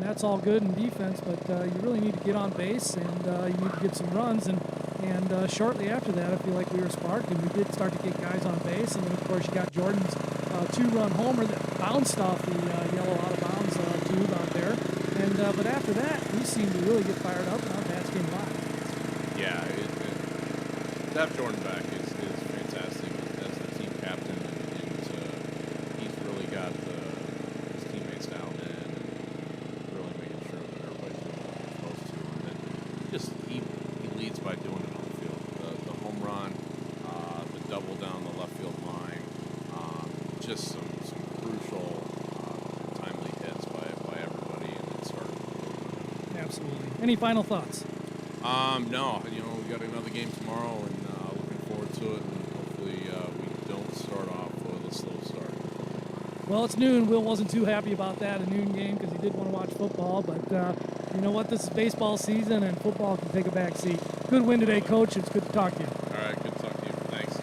that's all good in defense, but you really need to get on base, and you need to get some runs. And shortly after that, I feel like we were sparked, and we did start to get guys on base. And then, of course, you got Jordan's 2-run homer that bounced off the yellow out of bounds tube out there. And but after that, we seemed to really get fired up, and our bats came live. Yeah, to have Jordan back is fantastic as the team captain, and he's really got Absolutely. Any final thoughts? No, we got another game tomorrow, and looking forward to it. And hopefully, we don't start off with a slow start. Well, it's noon. Will wasn't too happy about that, a noon game, because he did want to watch football. But you know what? This is baseball season, and football can take a back seat. Good win today, Coach. It's good to talk to you. All right, good to talk to you. Thanks.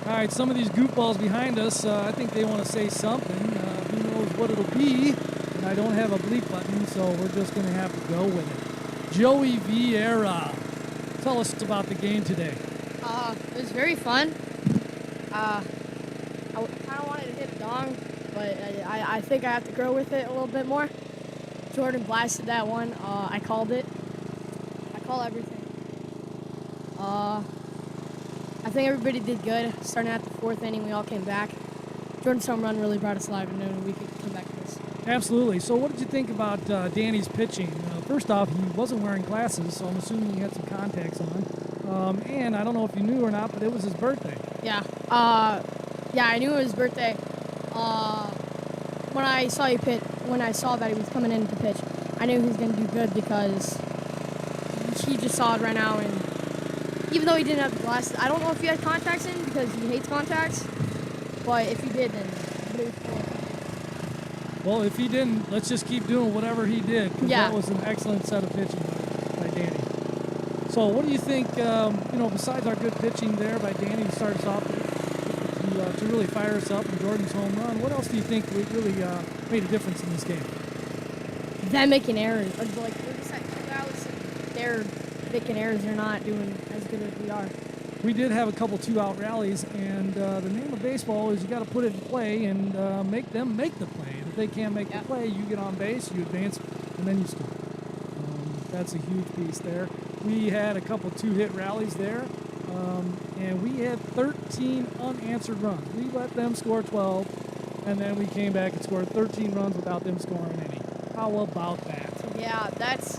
All right, some of these goofballs behind us, I think they want to say something. Who knows what it'll be? And I don't have a bleep button, so we're just going to have to go with it. Joey Vieira, tell us about the game today. It was very fun. I kind of wanted to hit dong, but I think I have to grow with it a little bit more. Jordan blasted that one. I called it. I call everything. I think everybody did good. Starting at the 4th inning, we all came back. Jordan's home run really brought us alive, and we could come back to this. Absolutely. So what did you think about Danny's pitching? First off, he wasn't wearing glasses, so I'm assuming he had some contacts on. And I don't know if you knew or not, but it was his birthday. Yeah. Yeah, I knew it was his birthday. When I saw that he was coming in to pitch, I knew he was going to do good because he just saw it right now. And even though he didn't have the glasses, I don't know if he had contacts in because he hates contacts. But if he did, then it was cool. Well, if he didn't, let's just keep doing whatever he did, because Yeah. that was an excellent set of pitching by Danny. So what do you think, besides our good pitching there by Danny to start us off to really fire us up and Jordan's home run, what else do you think really made a difference in this game? Them making errors. Like, we're just at 2 outs, and they're making errors. They're not doing as good as we are. We did have a couple 2-out rallies, and the name of baseball is you got to put it in play and make them make the play. And if they can't make the play, you get on base, you advance, and then you score. That's a huge piece there. We had a couple 2-hit rallies there, and we had 13 unanswered runs. We let them score 12, and then we came back and scored 13 runs without them scoring any. How about that? Yeah, that's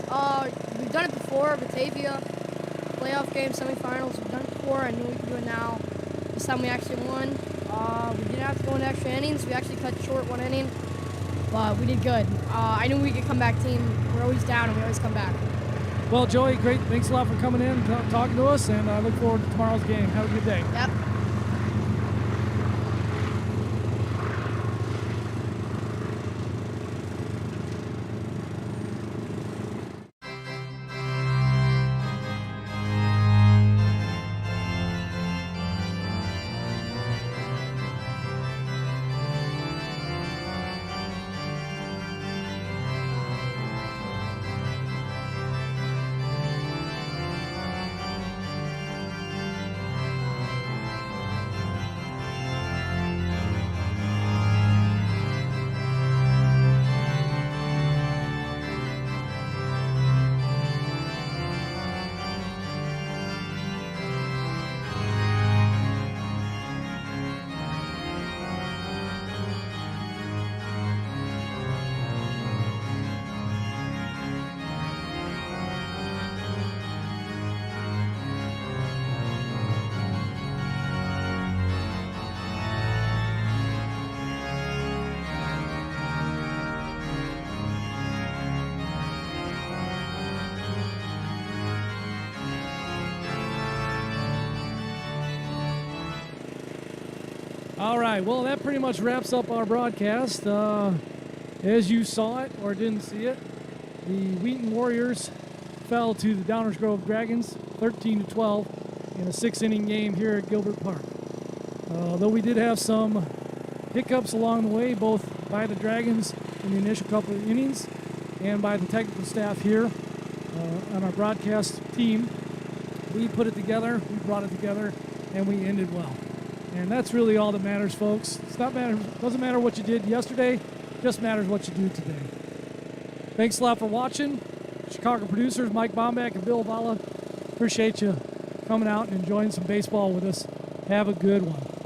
we've done it before. Batavia, playoff game, semifinals. We've done it before. I knew we could do it now. This time we actually won. We didn't have to go into extra innings. We actually cut short 1 inning, but we did good. I knew we could come back team. We're always down and we always come back. Well, Joey, great. Thanks a lot for coming in and talking to us, and I look forward to tomorrow's game. Have a good day. Yep. All right, well, that pretty much wraps up our broadcast. As you saw it or didn't see it, the Wheaton Warriors fell to the Downers Grove Dragons 13-12 in a 6-inning game here at Gilbert Park. Though we did have some hiccups along the way, both by the Dragons in the initial couple of innings and by the technical staff here on our broadcast team, we put it together, we brought it together, and we ended well. And that's really all that matters, folks. Doesn't matter what you did yesterday, just matters what you do today. Thanks a lot for watching. Chicago producers Mike Bomback and Bill Valla, appreciate you coming out and enjoying some baseball with us. Have a good one.